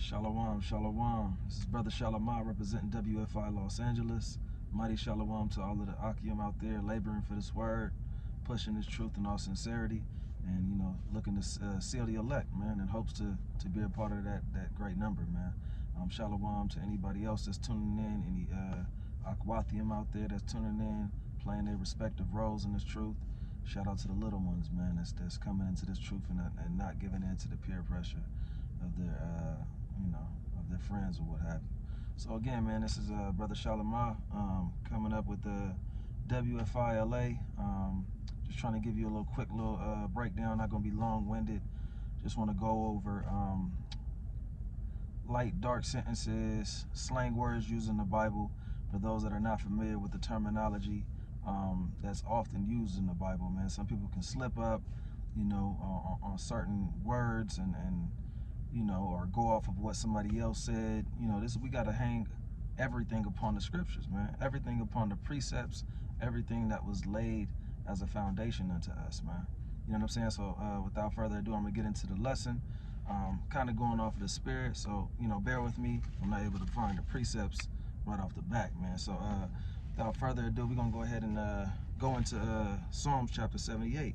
Shalom, shalom. This is Brother Shalomah representing WFI Los Angeles. Mighty shalom to all of the Akim out there laboring for this word, pushing this truth in all sincerity, and looking to seal the elect, man, in hopes to be a part of that great number, man. Shalom to anybody else that's tuning in, any Akwathium out there that's tuning in, playing their respective roles in this truth. Shout out to the little ones, man, that's coming into this truth and not giving in to the peer pressure of their of their friends or what have you. So again, man, this is Brother Shalomah coming up with the WFILA. Just trying to give you a little quick breakdown. Not gonna be long-winded. Just want to go over light, dark sentences, slang words used in the Bible for those that are not familiar with the terminology that's often used in the Bible, man. Some people can slip up, on certain words and or go off of what somebody else said. We got to hang everything upon the scriptures, man. Everything upon the precepts, everything that was laid as a foundation unto us, man. You know what I'm saying? So without further ado, I'm gonna get into the lesson. Kind of going off of the spirit, so bear with me. I'm not able to find the precepts right off the back, man. So without further ado, we're gonna go ahead and go into Psalms chapter 78.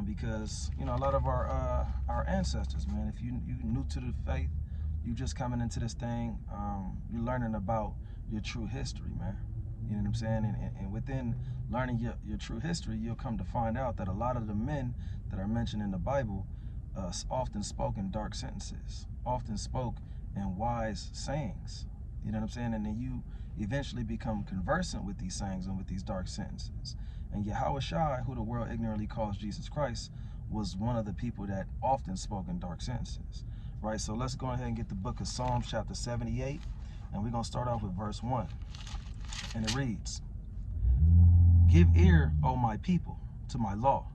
Because a lot of our ancestors, man, if you new to the faith, you just coming into this thing, you're learning about your true history, man. You know what I'm saying? And within learning your true history, you'll come to find out that a lot of the men that are mentioned in the Bible often spoke in dark sentences, often spoke in wise sayings. You know what I'm saying? And then you eventually become conversant with these sayings and with these dark sentences. And Yahushua, who the world ignorantly calls Jesus Christ, was one of the people that often spoke in dark sentences. Right? So let's go ahead and get the book of Psalms chapter 78. And we're going to start off with verse 1. And it reads, "Give ear, O my people, to my law.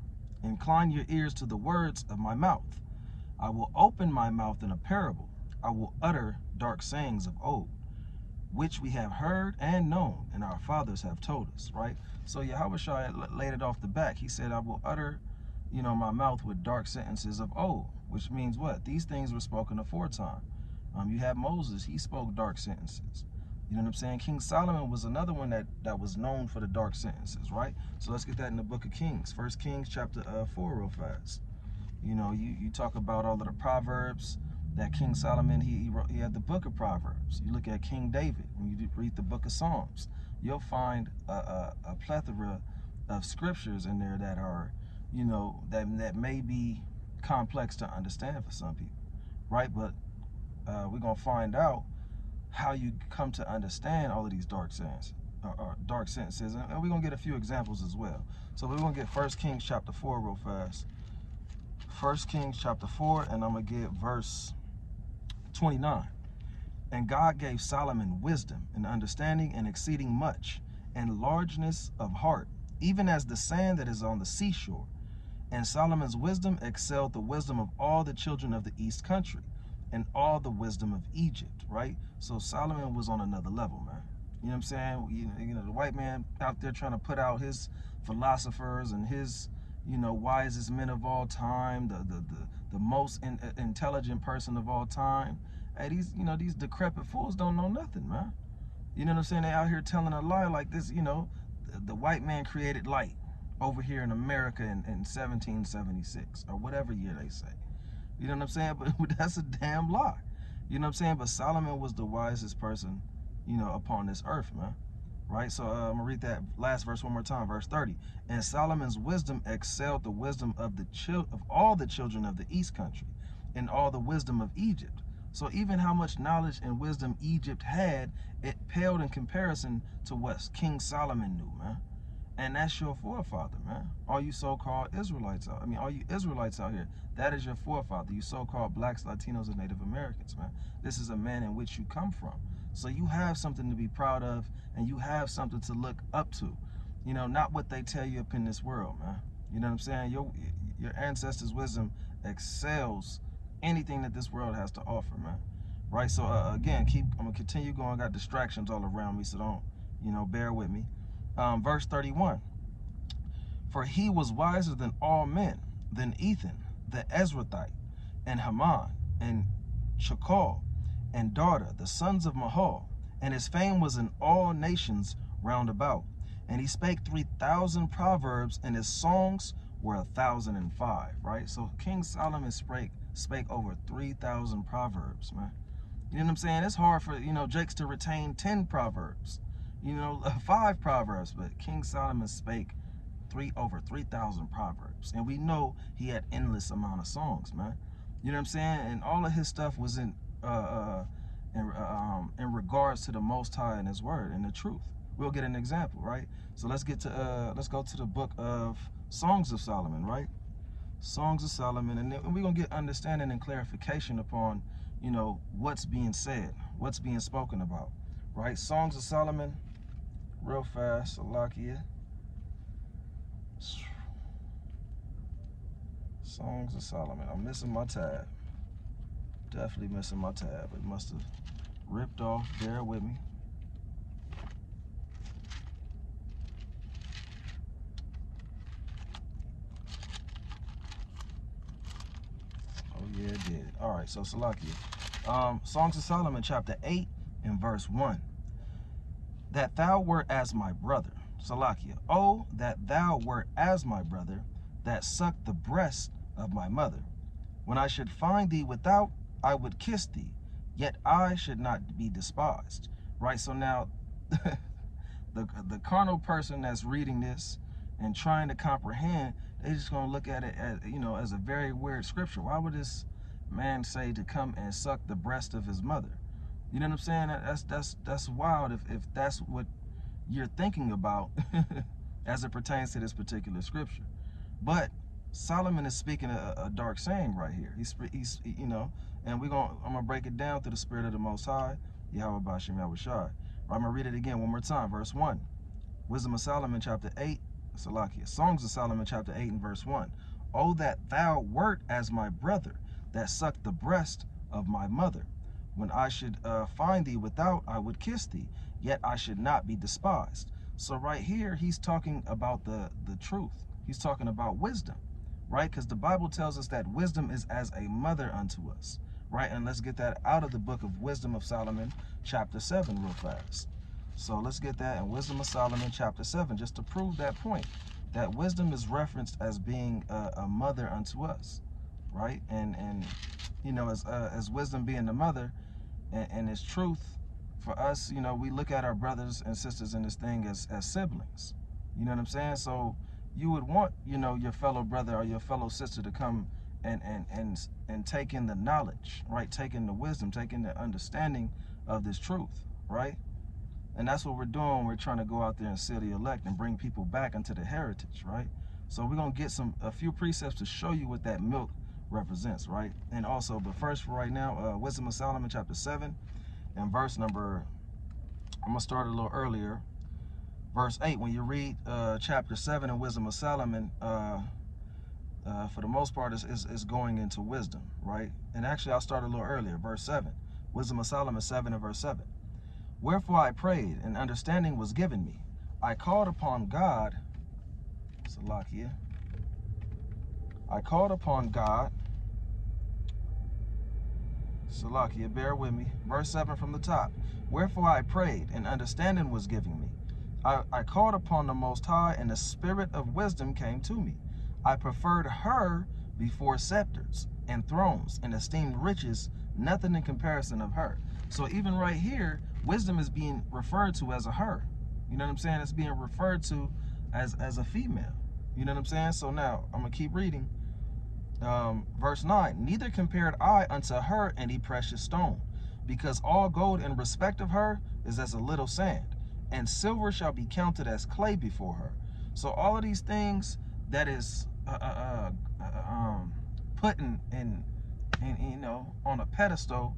Incline your ears to the words of my mouth. I will open my mouth in a parable. I will utter dark sayings of old, which we have heard and known, and our fathers have told us," right? So Yahushua laid it off the back. He said, I will utter, my mouth with dark sentences of old, which means what? These things were spoken aforetime. You have Moses, he spoke dark sentences. You know what I'm saying? King Solomon was another one that was known for the dark sentences, right? So let's get that in the book of Kings. 1 Kings chapter 4 real fast. You talk about all of the Proverbs that King Solomon, he had the book of Proverbs. You look at King David, when you read the book of Psalms, you'll find a plethora of scriptures in there that are, that may be complex to understand for some people, right? But we're going to find out how you come to understand all of these dark sentences, and we're going to get a few examples as well. So we're going to get 1 Kings chapter 4 real fast. 1 Kings chapter 4, and I'm going to get verse 29. "And God gave Solomon wisdom and understanding and exceeding much, and largeness of heart, even as the sand that is on the seashore. And Solomon's wisdom excelled the wisdom of all the children of the east country, and all the wisdom of Egypt," right? So Solomon was on another level, man. You know what I'm saying? The white man out there trying to put out his philosophers and his, wisest men of all time, the most intelligent person of all time. Hey, these decrepit fools don't know nothing, man. You know what I'm saying? They out here telling a lie like this, the white man created light over here in America in 1776 or whatever year they say. You know what I'm saying? But that's a damn lie. You know what I'm saying? But Solomon was the wisest person, upon this earth, man. Right? So I'm going to read that last verse one more time, verse 30. "And Solomon's wisdom excelled the wisdom of all the children of the east country, and all the wisdom of Egypt." So even how much knowledge and wisdom Egypt had, it paled in comparison to what King Solomon knew, man. And that's your forefather, man. All you so-called Israelites all you Israelites out here, that is your forefather. You so-called blacks, Latinos, and Native Americans, man. This is a man in which you come from. So you have something to be proud of, and you have something to look up to. Not what they tell you up in this world, man. You know what I'm saying? Your ancestors' wisdom excels anything that this world has to offer, man. Right? So again, I'm gonna continue going. I got distractions all around me, so don't, bear with me. Verse 31. "For he was wiser than all men, than Ethan, the Ezrathite, and Haman, and Chakal, and daughter, the sons of Mahal, and his fame was in all nations round about. And he spake 3,000 proverbs, and his songs were 1,005. Right? So King Solomon spake over 3,000 proverbs, man. You know what I'm saying? It's hard for, Jakes to retain 10 proverbs, 5 proverbs, but King Solomon spake over 3,000 proverbs. And we know he had endless amount of songs, man. You know what I'm saying? And all of his stuff was in regards to the Most High and his word and the truth. We'll get an example, right? So let's go to the book of Songs of Solomon, right? Songs of Solomon, and then we're gonna get understanding and clarification upon, what's being said, what's being spoken about, right? Songs of Solomon, real fast, Salakia. Songs of Solomon. I'm missing my tab. Definitely missing my tab. It must have ripped off. Bear with me. Oh yeah, it did. All right, so Salakia. Songs of Solomon, chapter 8 and verse 1. That thou wert as my brother. Salakia. Oh, that thou wert as my brother, that sucked the breast of my mother. When I should find thee without, I would kiss thee, yet I should not be despised. Right? So now, the carnal person that's reading this and trying to comprehend, they're just going to look at it as, as a very weird scripture. Why would this man say to come and suck the breast of his mother? You know what I'm saying? That's wild if that's what you're thinking about as it pertains to this particular scripture. But Solomon is speaking a dark saying right here. He's and I'm gonna break it down through the spirit of the Most High, Yahweh Bashim Yahushai. I'm gonna read it again one more time. Verse 1. Wisdom of Solomon, chapter 8, Salakia. Songs of Solomon, chapter 8 and verse 1. Oh, that thou wert as my brother, that sucked the breast of my mother. When I should find thee without, I would kiss thee, yet I should not be despised. So right here, he's talking about the truth. He's talking about wisdom, right? Because the Bible tells us that wisdom is as a mother unto us, right? And let's get that out of the book of Wisdom of Solomon, chapter 7, real fast. So let's get that in Wisdom of Solomon, chapter 7, just to prove that point, that wisdom is referenced as being a mother unto us, right? And as wisdom being the mother, and its truth for us, we look at our brothers and sisters in this thing as siblings. You know what I'm saying? So you would want, your fellow brother or your fellow sister to come and take in the knowledge, right? Take in the wisdom, take in the understanding of this truth, right? And that's what we're doing. We're trying to go out there and seal the elect and bring people back into the heritage, right? So we're going to get a few precepts to show you what that milk represents, right? And also, but first for right now, Wisdom of Solomon, chapter 7, and verse number, I'm going to start a little earlier. Verse 8, when you read chapter 7 in Wisdom of Solomon, for the most part, is going into wisdom, right? And actually, I'll start a little earlier. Verse 7, Wisdom of Solomon 7 and verse 7. Wherefore I prayed, and understanding was given me. I called upon God, Salakia. I called upon God, Salakia, bear with me. Verse 7 from the top. Wherefore I prayed, and understanding was given me. I called upon the Most High, and the spirit of wisdom came to me. I preferred her before scepters and thrones, and esteemed riches nothing in comparison of her. So even right here, wisdom is being referred to as a her. You know what I'm saying? It's being referred to as a female. You know what I'm saying? So now, I'm going to keep reading. Verse 9, neither compared I unto her any precious stone, because all gold in respect of her is as a little sand, and silver shall be counted as clay before her. So all of these things that is put in on a pedestal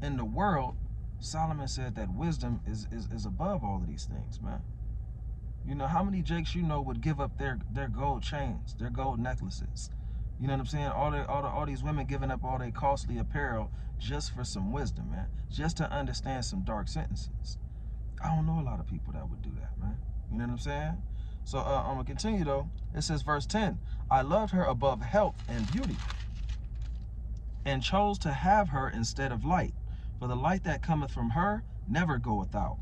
in the world, Solomon said that wisdom is above all of these things, man. How many Jakes would give up their gold chains, their gold necklaces? You know what I'm saying? All these women giving up all their costly apparel just for some wisdom, man. Just to understand some dark sentences. I don't know a lot of people that would do that, man. You know what I'm saying? So I'm going to continue, though. It says, verse 10, I loved her above health and beauty, and chose to have her instead of light. For the light that cometh from her never goeth out.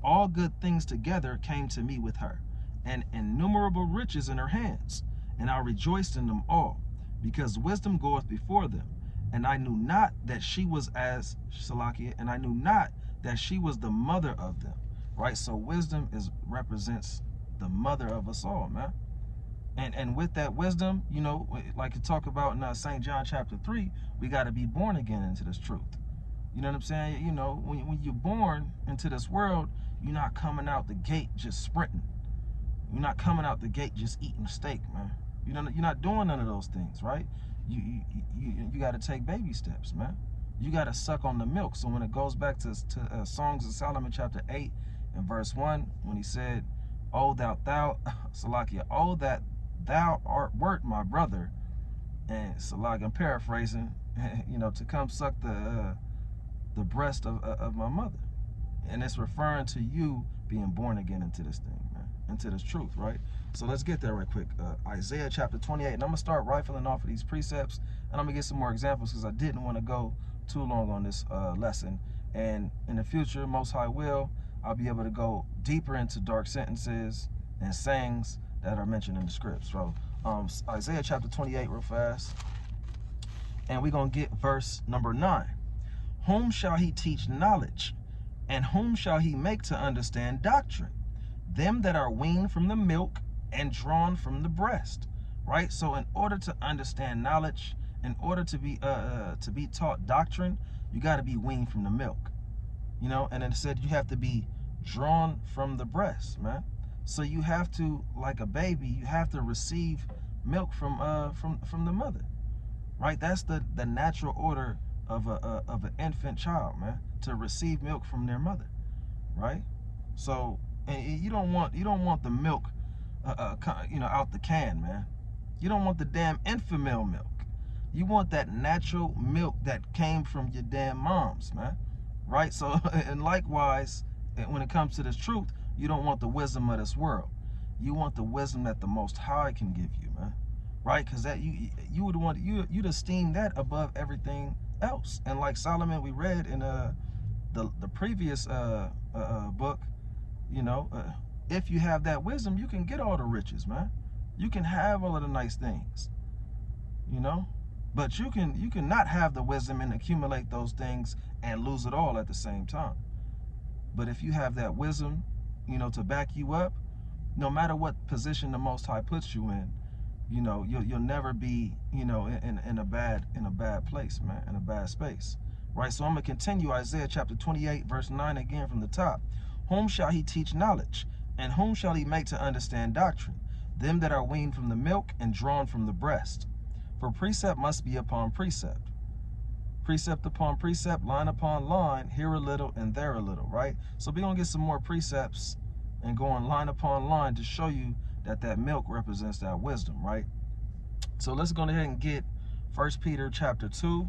All good things together came to me with her, and innumerable riches in her hands, and I rejoiced in them all, because wisdom goeth before them. And I knew not that she was as Salakia, and I knew not that she was the mother of them. Right? So wisdom represents the mother of us all, man. And with that wisdom, you know, like you talk about in St. John chapter 3, we got to be born again into this truth. You know what I'm saying? You know, when you're born into this world, you're not coming out the gate just sprinting. You're not coming out the gate just eating steak, man. You're not doing none of those things, right? You got to take baby steps, man. You got to suck on the milk. So when it goes back to Songs of Solomon chapter 8 and verse 1, when he said, "Oh thou Salakia, oh that thou wert my brother," and Salakia, I'm paraphrasing, you know, to come suck the breast of my mother. And it's referring to you being born again into this thing, man, into this truth, right? So let's get there right quick. Isaiah chapter 28, and I'm going to start rifling off of these precepts, and I'm going to get some more examples because I didn't want to go too long on this lesson. And in the future, Most High will, I'll be able to go deeper into dark sentences and sayings that are mentioned in the scripts. So Isaiah chapter 28 real fast, and we're going to get verse number 9. Whom shall he teach knowledge, and whom shall he make to understand doctrine? Them that are weaned from the milk and drawn from the breast. Right? So in order to understand knowledge, in order to be taught doctrine, you got to be weaned from the milk. You know, and it said you have to be drawn from the breast, man. So you have to, like a baby, you have to receive milk from the mother. Right? That's the natural order of an infant child, man, to receive milk from their mother, right? So, and you don't want the milk, you know, out the can, man. You don't want the damn infant milk. You want that natural milk that came from your damn moms, man, right? So, and likewise, when it comes to this truth, you don't want the wisdom of this world. You want the wisdom that the Most High can give you, man, right? Because that you would want you'd esteem that above everything else. And like Solomon, we read in the previous book, you know, if you have that wisdom, you can get all the riches, man. You can have all of the nice things, you know. But you can not have the wisdom and accumulate those things and lose it all at the same time. But if you have that wisdom, you know, to back you up, no matter what position the Most High puts you in, you know, you'll never be, you know, in a bad place, man, in a bad space, right? So I'm gonna continue Isaiah chapter 28 verse 9 again from the top. Whom shall he teach knowledge, and whom shall he make to understand doctrine? Them that are weaned from the milk and drawn from the breast. For precept must be upon precept, precept upon precept, line upon line, here a little and there a little, right? So we're gonna get some more precepts and going line upon line to show you that milk represents that wisdom, right? So let's go ahead and get 1 Peter chapter 2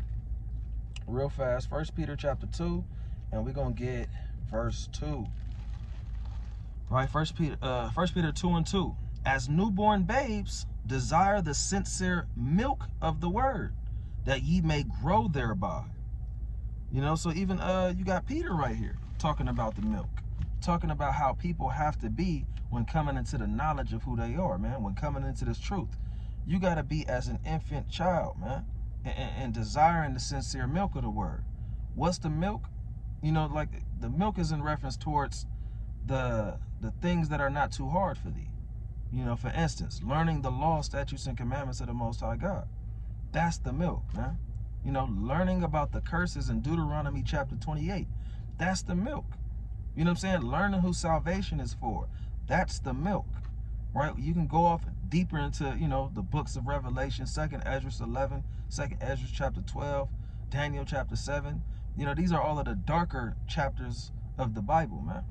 real fast. 1 Peter chapter 2, and we're gonna get verse 2. Right, 1 Peter 2 and 2. As newborn babes, desire the sincere milk of the word, that ye may grow thereby. You know, so even you got Peter right here talking about the milk, talking about how people have to be when coming into the knowledge of who they are, man, when coming into this truth. You got to be as an infant child, man, and desiring the sincere milk of the word. What's the milk? You know, like the milk is in reference towards the things that are not too hard for thee. You know, for instance, learning the law, statutes, and commandments of the Most High God. That's the milk, man. You know, learning about the curses in Deuteronomy chapter 28. That's the milk. You know what I'm saying? Learning who salvation is for. That's the milk, right? You can go off deeper into, you know, the books of Revelation, 2nd Ezra 11, 2nd Ezra chapter 12, Daniel chapter 7. You know, these are all of the darker chapters of the Bible, man.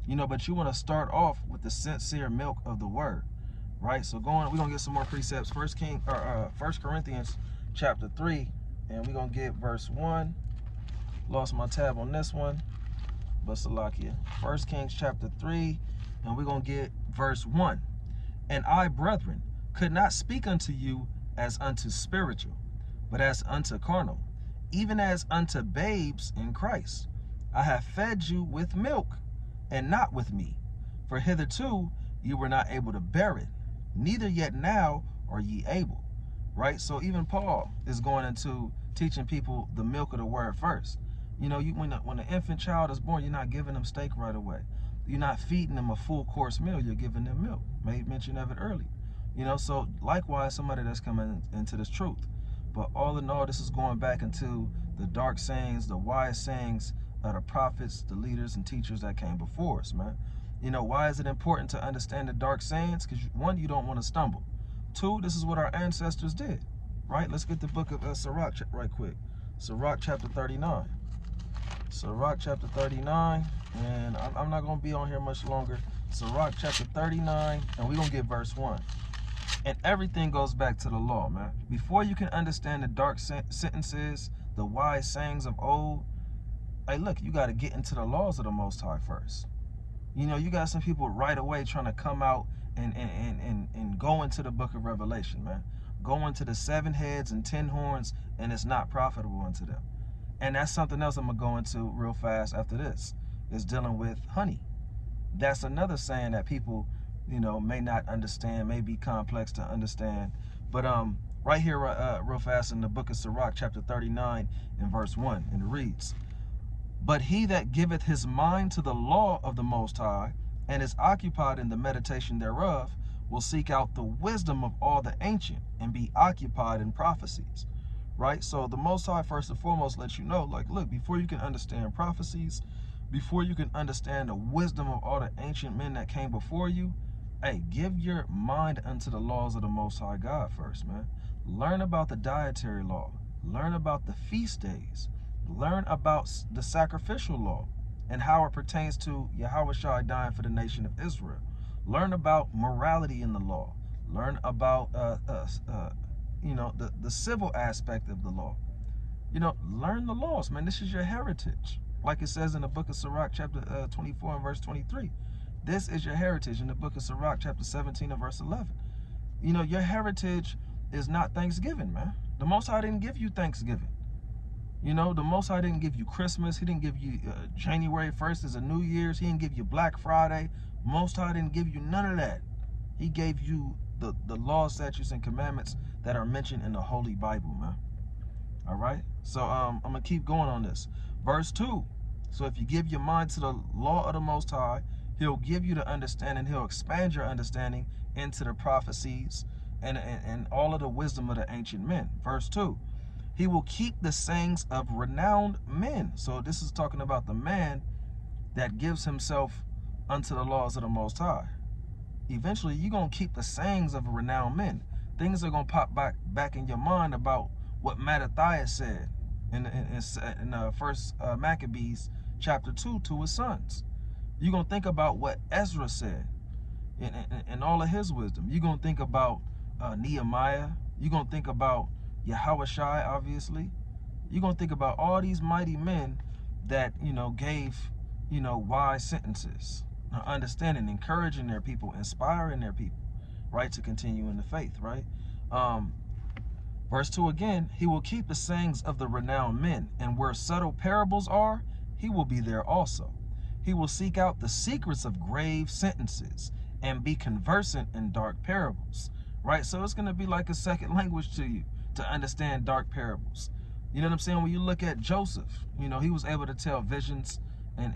You know, but you want to start off with the sincere milk of the word, right? So we're going to get some more precepts. 1 Corinthians chapter 3, and we're going to get verse 1. Lost my tab on this one, but Salakia. 1 Kings chapter 3, and we're going to get verse 1. And I, brethren, could not speak unto you as unto spiritual, but as unto carnal, even as unto babes in Christ. I have fed you with milk, and not with meat. For hitherto you were not able to bear it, neither yet now are ye able. Right? So even Paul is going into teaching people the milk of the word first. You know, when an infant child is born, you're not giving them steak right away. You're not feeding them a full course meal. You're giving them milk. Made mention of it earlier. You know, so likewise, somebody that's coming into this truth. But all in all, this is going back into the dark sayings, the wise sayings of the prophets, the leaders and teachers that came before us, man. You know, why is it important to understand the dark sayings? Because one, you don't want to stumble. Two, this is what our ancestors did, right? Let's get the book of Sirach right quick. Sirach chapter 39. Sirach chapter 39, and I'm not going to be on here much longer. Sirach chapter 39, and we're going to get verse 1. And everything goes back to the law, man. Before you can understand the dark sentences, the wise sayings of old, hey, look, you got to get into the laws of the Most High first. You know, you got some people right away trying to come out and go into the book of Revelation, man. Go into the 7 heads and 10 horns, and it's not profitable unto them. And that's something else I'm going to go into real fast after this, is dealing with honey. That's another saying that people, you know, may not understand, may be complex to understand. But right here, real fast in the book of Sirach, chapter 39 and verse 1, and it reads, But he that giveth his mind to the law of the Most High, and is occupied in the meditation thereof, will seek out the wisdom of all the ancient, and be occupied in prophecies. Right? So the Most High, first and foremost, lets you know, like, look, before you can understand prophecies, before you can understand the wisdom of all the ancient men that came before you, hey, give your mind unto the laws of the Most High God first, man. Learn about the dietary law. Learn about the feast days. Learn about the sacrificial law and how it pertains to Yahushua dying for the nation of Israel. Learn about morality in the law. Learn about you know, the civil aspect of the law. You know, learn the laws, man. This is your heritage. Like it says in the book of Sirach, chapter 24 and verse 23. This is your heritage in the book of Sirach, chapter 17 and verse 11. You know, your heritage is not Thanksgiving, man. The Most High didn't give you Thanksgiving. You know, the Most High didn't give you Christmas. He didn't give you January 1st as a New Year's. He didn't give you Black Friday. Most High didn't give you none of that. He gave you the laws, statutes, and commandments that are mentioned in the Holy Bible, man. All right? So I'm going to keep going on this. Verse 2. So if you give your mind to the law of the Most High, he'll give you the understanding. He'll expand your understanding into the prophecies and all of the wisdom of the ancient men. Verse 2. He will keep the sayings of renowned men. So this is talking about the man that gives himself unto the laws of the Most High. Eventually, you're going to keep the sayings of renowned men. Things are going to pop back in your mind about what Mattathias said in First Maccabees chapter 2 to his sons. You're going to think about what Ezra said in all of his wisdom. You're going to think about Nehemiah. You're going to think about Yahushua, obviously. You're going to think about all these mighty men that, you know, gave, you know, wise sentences, understanding, encouraging their people, inspiring their people, right, to continue in the faith, right? Verse 2 again, he will keep the sayings of the renowned men, and where subtle parables are, he will be there also. He will seek out the secrets of grave sentences and be conversant in dark parables, right? So it's going to be like a second language to you to understand dark parables. You know what I'm saying? When you look at Joseph, you know, he was able to tell visions and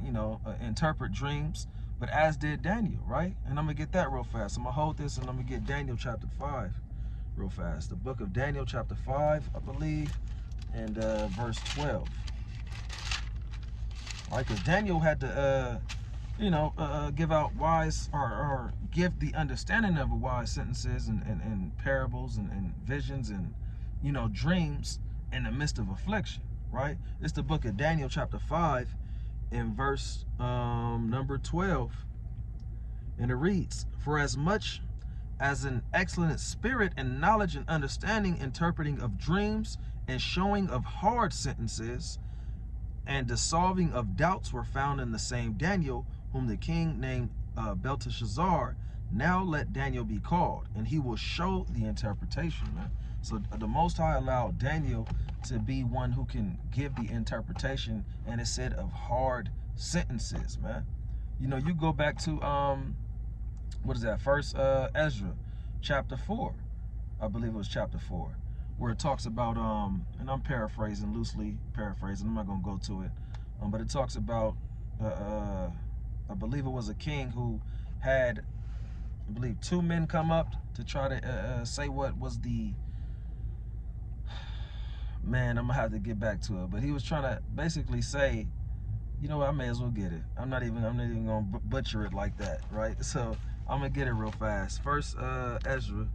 you know, interpret dreams, but as did Daniel, right? And I'm going to get that real fast. I'm going to hold this and I'm going to get Daniel chapter 5 real fast. The book of Daniel chapter 5, I believe, and verse 12. Right, because Daniel had to, you know, give out wise or give the understanding of wise sentences and parables and visions and, you know, dreams in the midst of affliction, right? It's the book of Daniel chapter 5 in verse number 12. And it reads, For as much as an excellent spirit and knowledge and understanding, interpreting of dreams and showing of hard sentences and dissolving of doubts were found in the same Daniel, whom the king named Belteshazzar, now let Daniel be called, and he will show the interpretation, man. So the Most High allowed Daniel to be one who can give the interpretation, and it said of hard sentences, man. You know, you go back to what is that? First Ezra, chapter 4. I believe it was chapter 4, where it talks about and I'm paraphrasing, loosely paraphrasing. I'm not gonna go to it, but it talks about I believe it was a king who had, I believe, 2 men come up to try to say what was the, man, I'm gonna have to get back to it, but he was trying to basically say, you know what, I may as well get it. I'm not even gonna butcher it like that, right? So I'm gonna get it real fast. First Ezra,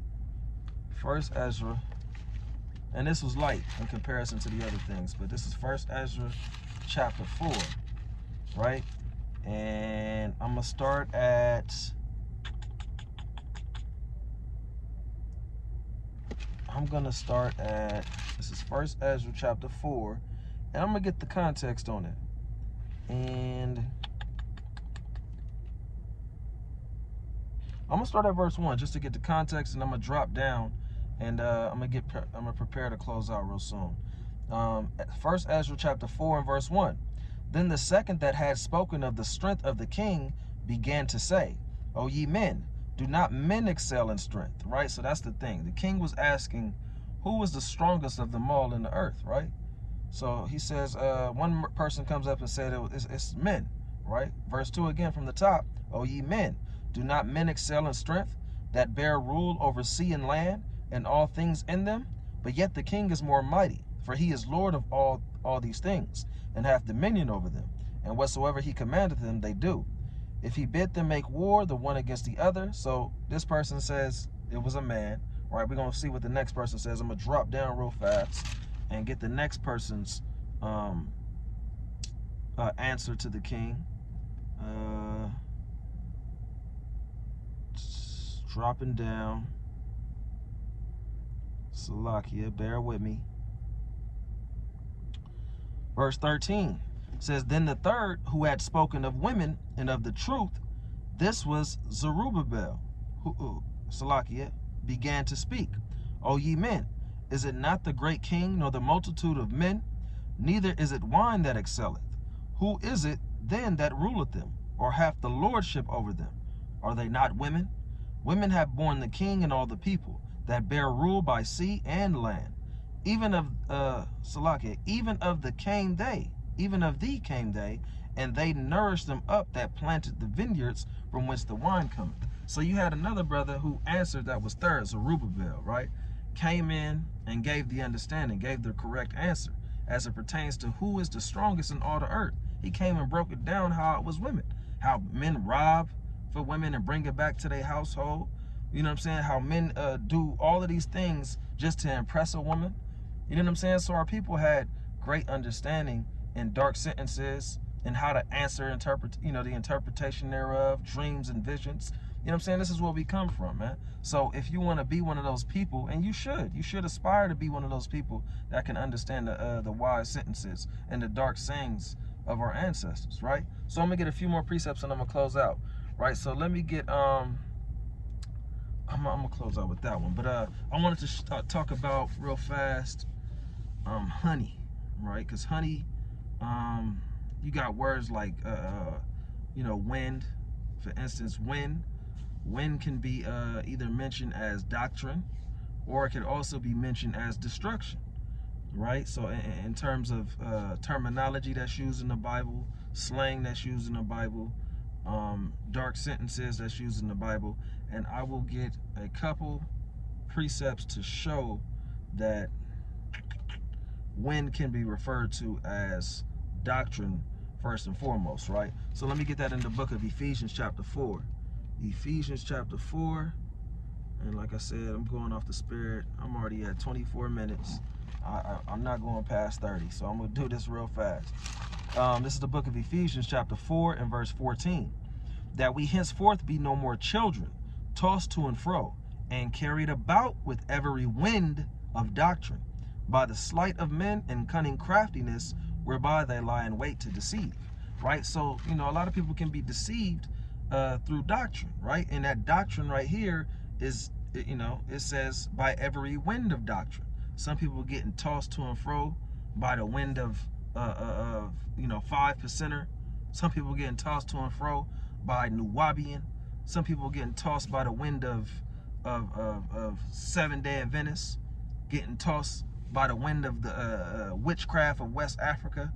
and this was light in comparison to the other things, but this is First Ezra chapter 4, right? And I'm gonna start at, this is First Ezra chapter 4, and I'm gonna get the context on it. And I'm gonna start at verse 1 just to get the context, and I'm gonna drop down, and I'm gonna prepare to close out real soon. First Ezra chapter 4 and verse 1. Then the second that had spoken of the strength of the king began to say, O ye men, do not men excel in strength? Right? So that's the thing. The king was asking, who was the strongest of them all in the earth, right? So he says, one person comes up and said it's men, right? Verse 2 again from the top, O ye men, do not men excel in strength, that bear rule over sea and land, and all things in them? But yet the king is more mighty, for he is Lord of all these things, and hath dominion over them. And whatsoever he commandeth them, they do. If he bid them make war, the one against the other. So this person says it was a man, right? We're going to see what the next person says. I'm going to drop down real fast and get the next person's answer to the king. Dropping down. Salakia, bear with me. Verse 13 says, Then the third, who had spoken of women and of the truth, this was Zerubbabel, who, Salakia, began to speak. O ye men, is it not the great king, nor the multitude of men? Neither is it wine that excelleth. Who is it then that ruleth them, or hath the lordship over them? Are they not women? Women have borne the king and all the people, that bear rule by sea and land. Even of Salakia, even of thee came they, and they nourished them up that planted the vineyards from whence the wine cometh. So you had another brother who answered that was third, Zerubbabel, right? Came in and gave the understanding, gave the correct answer as it pertains to who is the strongest in all the earth. He came and broke it down how it was women, how men rob for women and bring it back to their household. You know what I'm saying? How men do all of these things just to impress a woman. You know what I'm saying? So our people had great understanding in dark sentences and how to interpret, the interpretation thereof, dreams and visions. You know what I'm saying? This is where we come from, man. So if you want to be one of those people, and you should aspire to be one of those people that can understand the wise sentences and the dark sayings of our ancestors, right? So I'm gonna get a few more precepts and I'm gonna close out, right? So let me get I'm gonna close out with that one, but I wanted to talk about real fast honey, right? Because honey, you got words like wind. For instance, wind can be either mentioned as doctrine, or it could also be mentioned as destruction, right? So in terms of terminology that's used in the Bible, slang that's used in the Bible, dark sentences that's used in the Bible, and I will get a couple precepts to show that wind can be referred to as doctrine first and foremost, right? So let me get that in the book of Ephesians chapter 4. Ephesians chapter 4, and like I said, I'm going off the spirit. I'm already at 24 minutes. I'm not going past 30, so I'm going to do this real fast. This is the book of Ephesians chapter 4 and verse 14. That we henceforth be no more children, tossed to and fro, and carried about with every wind of doctrine, by the sleight of men and cunning craftiness, whereby they lie in wait to deceive, right? So, a lot of people can be deceived through doctrine, right? And that doctrine right here is it says by every wind of doctrine. Some people getting tossed to and fro by the wind of 5%er. Some people getting tossed to and fro by Nuwabian. Some people getting tossed by the wind of 7-day Adventists, getting tossed by the wind of the witchcraft of West Africa.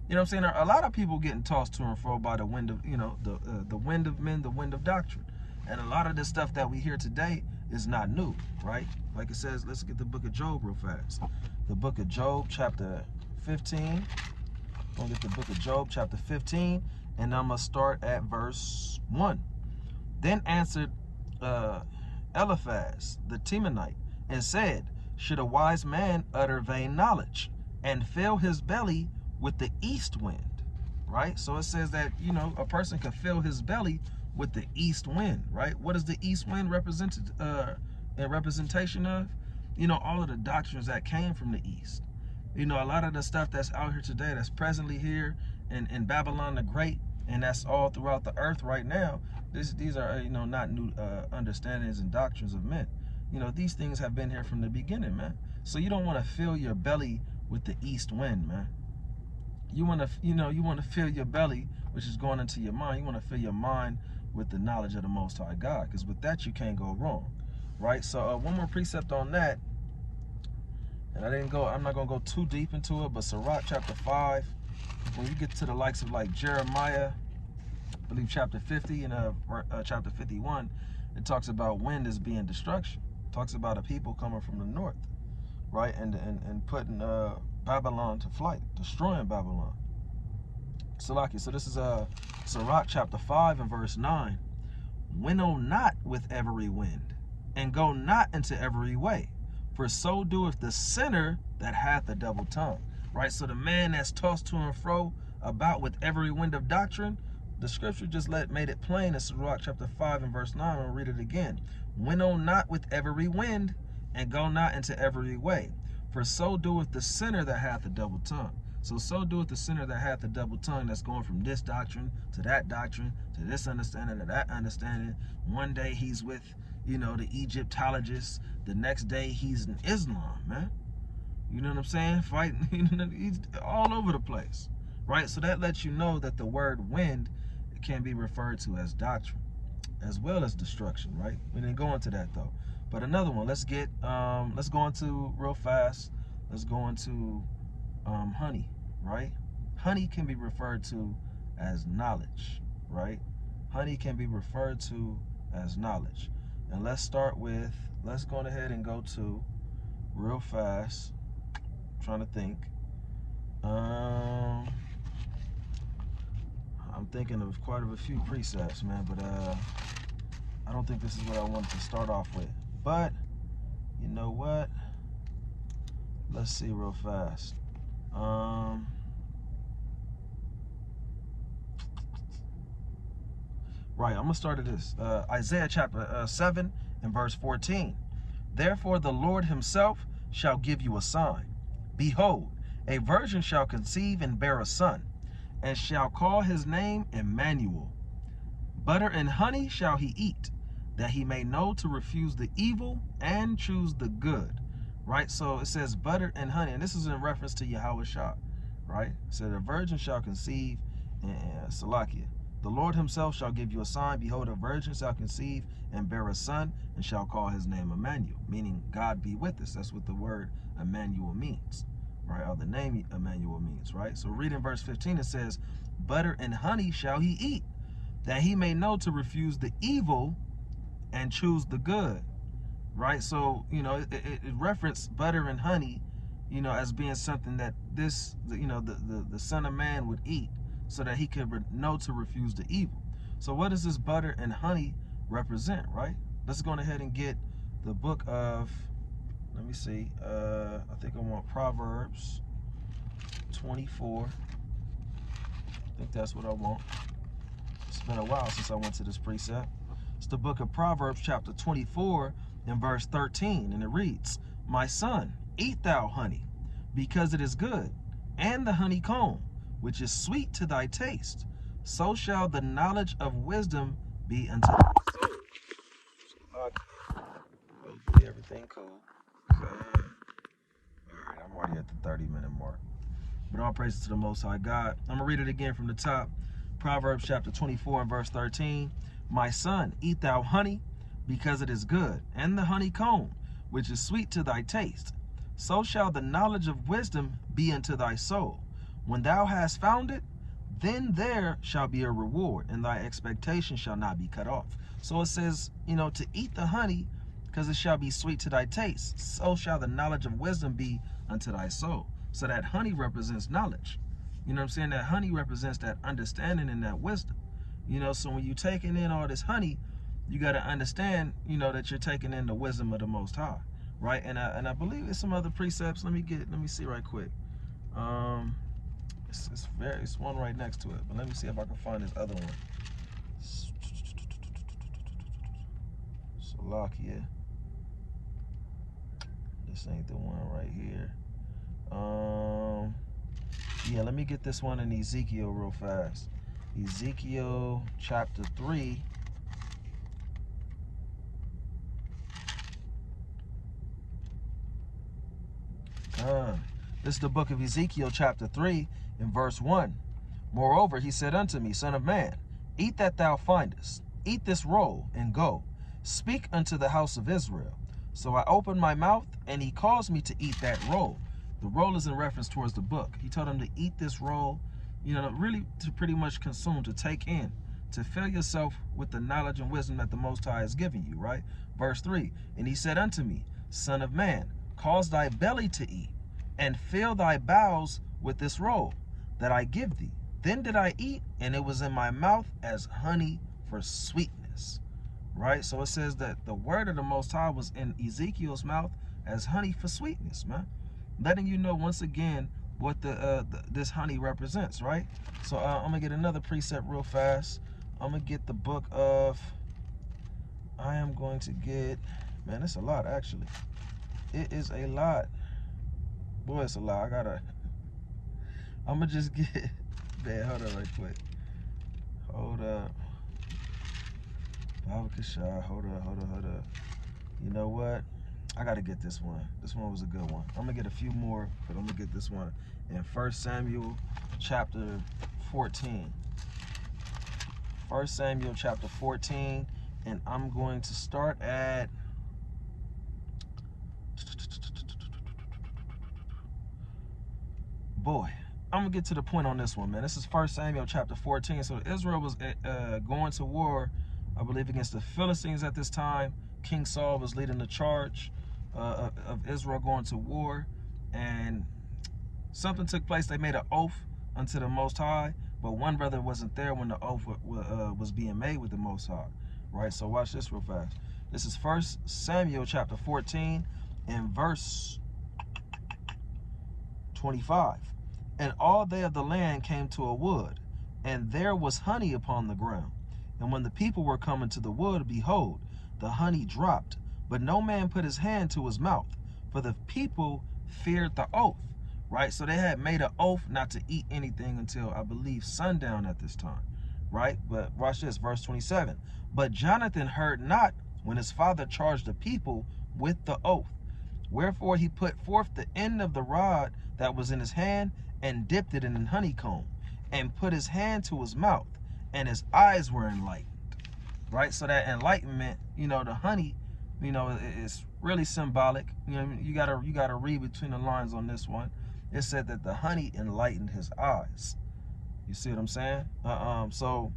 You know what I'm saying? A lot of people getting tossed to and fro by the wind of, the wind of men, the wind of doctrine. And a lot of the stuff that we hear today is not new, right? Like it says, let's get the book of Job real fast. The book of Job, chapter 15. We'll get the book of Job, chapter 15, and I'm going to start at verse 1. Then answered Eliphaz the Temanite and said, should a wise man utter vain knowledge and fill his belly with the east wind? Right? So it says that, a person can fill his belly with the east wind, right? What is the east wind representation of? All of the doctrines that came from the east. A lot of the stuff that's out here today, that's presently here in Babylon the Great, and that's all throughout the earth right now. These are, not new understandings and doctrines of men. These things have been here from the beginning, man. So you don't want to fill your belly with the east wind, man. You want to, you want to fill your belly, which is going into your mind. You want to fill your mind with the knowledge of the Most High God, because with that you can't go wrong, right? So one more precept on that, and I'm not gonna go too deep into it, but Sirach chapter 5, when you get to the likes of like Jeremiah, I believe chapter 50 and chapter 51, it talks about wind as being destruction. It talks about a people coming from the north, right, and putting Babylon to flight, destroying Babylon. Salaki. So this is Sirach chapter 5 and verse 9. Winnow not with every wind, and go not into every way, for so doeth the sinner that hath a double tongue. Right? So the man that's tossed to and fro about with every wind of doctrine, the scripture just made it plain in Sirach chapter 5 and verse 9. I'll read it again. Winnow not with every wind, and go not into every way, for so doeth the sinner that hath a double tongue. So doeth the sinner that hath a double tongue, that's going from this doctrine to that doctrine, to this understanding to that understanding. One day he's with, the Egyptologists. The next day he's in Islam, man. You know what I'm saying? Fighting, he's all over the place, right? So that lets you know that the word wind can be referred to as doctrine, as well as destruction, right? We didn't go into that though. But another one, let's go into real fast. Let's go into honey, right? Honey can be referred to as knowledge, right? Honey can be referred to as knowledge. And let's go ahead and go to real fast. I'm trying to think. I'm thinking of quite a few precepts, man, but I don't think this is what I wanted to start off with. But you know what? Let's see real fast. Right, I'm gonna start at this. Isaiah chapter 7 and verse 14. Therefore the Lord himself shall give you a sign. Behold, a virgin shall conceive and bear a son, and shall call his name Emmanuel. Butter and honey shall he eat, that he may know to refuse the evil and choose the good. Right? So it says butter and honey, and this is in reference to Yahweh Shah, right? It said a virgin shall conceive, and Salakia. The Lord himself shall give you a sign. Behold, a virgin shall conceive and bear a son, and shall call his name Emmanuel, meaning God be with us. That's what the word Emmanuel means, right? Or the name Emmanuel means, right? So reading verse 15, it says, butter and honey shall he eat, that he may know to refuse the evil and choose the good. Right, so it referenced butter and honey, as being something that this, the Son of Man would eat, so that he could know to refuse the evil. So what does this butter and honey represent, right? Let's go ahead and get the book of, let me see, I think I want Proverbs 24. I think that's what I want. It's been a while since I went to this precept. It's the book of Proverbs chapter 24 and verse 13, and it reads, my son, eat thou honey, because it is good, and the honeycomb, which is sweet to thy taste. So shall the knowledge of wisdom be unto thy soul. everything cool. Okay. Alright, I'm already at the 30-minute mark. But all praises to the Most High God. I'm going to read it again from the top. Proverbs chapter 24 and verse 13. My son, eat thou honey, because it is good, and the honeycomb, which is sweet to thy taste. So shall the knowledge of wisdom be unto thy soul. When thou hast found it, then there shall be a reward, and thy expectation shall not be cut off. So it says, to eat the honey, because it shall be sweet to thy taste. So shall the knowledge of wisdom be unto thy soul. So that honey represents knowledge. You know what I'm saying? That honey represents that understanding and that wisdom. So when you're taking in all this honey, you got to understand, that you're taking in the wisdom of the Most High, right? And I believe there's some other precepts. Let me see right quick. It's one right next to it, but let me see if I can find this other one. Salakia. This ain't the one right here. Yeah, let me get this one in Ezekiel real fast. Ezekiel chapter 3. This is the book of Ezekiel chapter 3 in verse 1. Moreover, he said unto me, Son of man, eat that thou findest, eat this roll, and go. Speak unto the house of Israel. So I opened my mouth, and he caused me to eat that roll. The roll is in reference towards the book. He told him to eat this roll, really to pretty much consume, to take in, to fill yourself with the knowledge and wisdom that the Most High has given you, right? Verse 3, and he said unto me, Son of man, cause thy belly to eat, and fill thy bowels with this roll that I give thee. Then did I eat, and it was in my mouth as honey for sweetness. Right? So it says that the word of the Most High was in Ezekiel's mouth as honey for sweetness, man. Letting you know once again what this honey represents, right? So I'm going to get another precept real fast. I'm going to get the book of... man, it's a lot, actually. It is a lot. Boy, it's a lot. I'm going to just get... Man, hold up right quick. Hold up. Hold up. You know what? I got to get this one. This one was a good one. I'm going to get a few more, but I'm going to get this one in 1 Samuel chapter 14. 1 Samuel chapter 14, and I'm going to start at... Boy, I'm going to get to the point on this one, man. This is 1 Samuel chapter 14. So Israel was going to war, I believe, against the Philistines at this time. King Saul was leading the charge of Israel going to war, and something took place. They made an oath unto the Most High, but one brother wasn't there when the oath was being made with the Most High, right? So watch this real fast. This is 1 Samuel chapter 14 and verse 25. And all they of the land came to a wood, and there was honey upon the ground. And when the people were coming to the wood, behold, the honey dropped, but no man put his hand to his mouth, for the people feared the oath, right? So they had made an oath not to eat anything until, I believe, sundown at this time, right? But watch this, verse 27. But Jonathan heard not when his father charged the people with the oath. Wherefore he put forth the end of the rod that was in his hand, and dipped it in an honeycomb, and put his hand to his mouth, and his eyes were enlightened. Right? So that enlightenment, the honey, is really symbolic. You gotta read between the lines on this one. It said that the honey enlightened his eyes. You see what I'm saying? So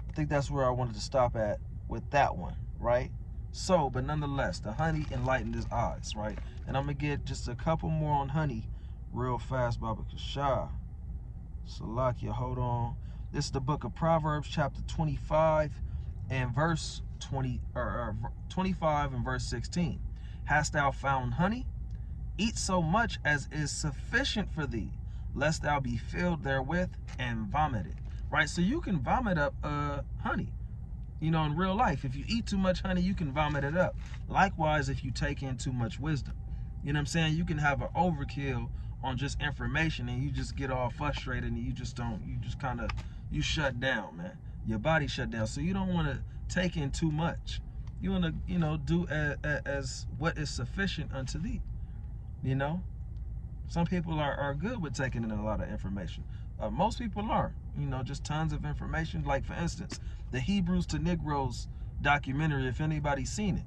I think that's where I wanted to stop at with that one, right? So, but nonetheless, the honey enlightened his eyes, right? And I'm gonna get just a couple more on honey real fast, Baba Kashah. Salakia, hold on. This is the book of Proverbs, chapter 25 and verse 25 and verse 16. Hast thou found honey? Eat so much as is sufficient for thee, lest thou be filled therewith and vomited. Right? So you can vomit up honey. In real life, if you eat too much honey, you can vomit it up. Likewise, if you take in too much wisdom. You know what I'm saying? You can have an overkill on just information, and you just get all frustrated, and you shut down, man. Your body shut down. So you don't want to take in too much. You want to, do as what is sufficient unto thee. You know, some people are good with taking in a lot of information. Most people aren't. Just tons of information. Like, for instance, the Hebrews to Negroes documentary, if anybody's seen it.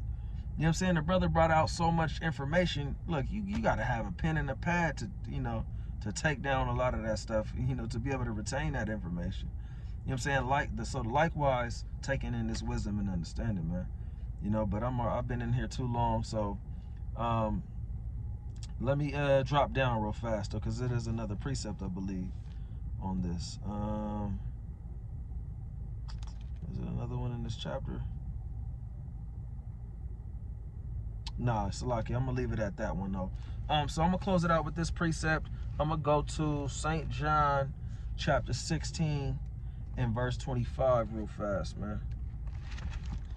You know what I'm saying? The brother brought out so much information. Look, you got to have a pen and a pad to take down a lot of that stuff, to be able to retain that information. You know what I'm saying? So likewise, taking in this wisdom and understanding, man. But I've been in here too long, so let me drop down real fast, though, because it is another precept, I believe, on this. Is it another one in this chapter? Nah, it's lucky. I'm going to leave it at that one, though. So I'm going to close it out with this precept. I'm going to go to St. John chapter 16 and verse 25 real fast, man.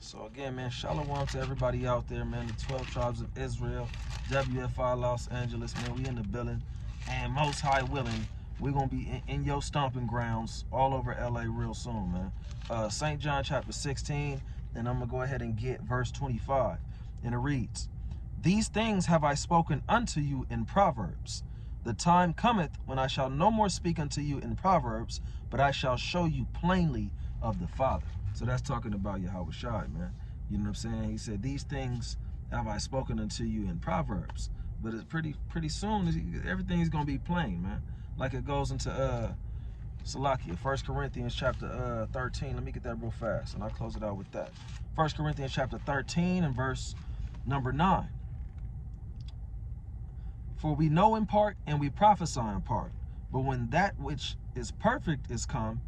So again, man, shalom to everybody out there, man. The 12 tribes of Israel, WFI Los Angeles, man. We in the building. And most high willing, we're going to be in your stomping grounds all over LA real soon, man. St. John chapter 16, and I'm going to go ahead and get verse 25. And it reads, "These things have I spoken unto you in Proverbs. The time cometh when I shall no more speak unto you in Proverbs, but I shall show you plainly of the Father." So that's talking about Yahweh Shai, man. You know what I'm saying? He said, "These things have I spoken unto you in Proverbs." But it's pretty soon, everything's going to be plain, man. Like it goes into Salakia, 1 Corinthians chapter 13. Let me get that real fast, and I'll close it out with that. 1 Corinthians chapter 13 and verse number 9. "For we know in part, and we prophesy in part. But when that which is perfect is come,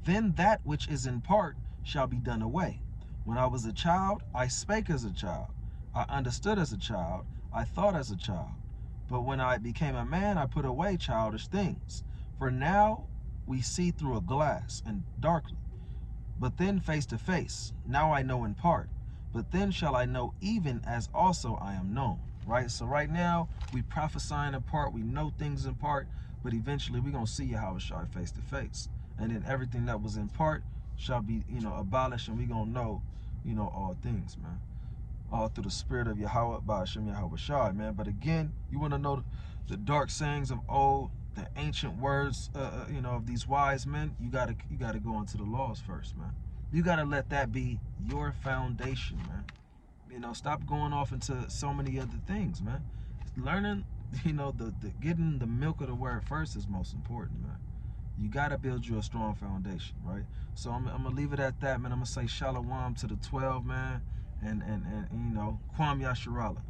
then that which is in part shall be done away. When I was a child, I spake as a child. I understood as a child. I thought as a child. But when I became a man, I put away childish things. For now we see through a glass and darkly, but then face to face. Now I know in part, but then shall I know even as also I am known." Right? So right now, we prophesying in part, we know things in part, but eventually we're going to see Yahweh Shai face to face. And then everything that was in part shall be, abolished, and we're going to know, all things, man. All through the spirit of Yahweh, Ba'ashem Yahweh Shai, man. But again, you want to know the dark sayings of old, the ancient words, of these wise men, you gotta go into the laws first, man. You gotta let that be your foundation, man. Stop going off into so many other things, man. Learning, the getting the milk of the word first is most important, man. You gotta build you a strong foundation, right? So I'm gonna leave it at that, man. I'm gonna say shalom to the 12, man, and Kwam Yasharala.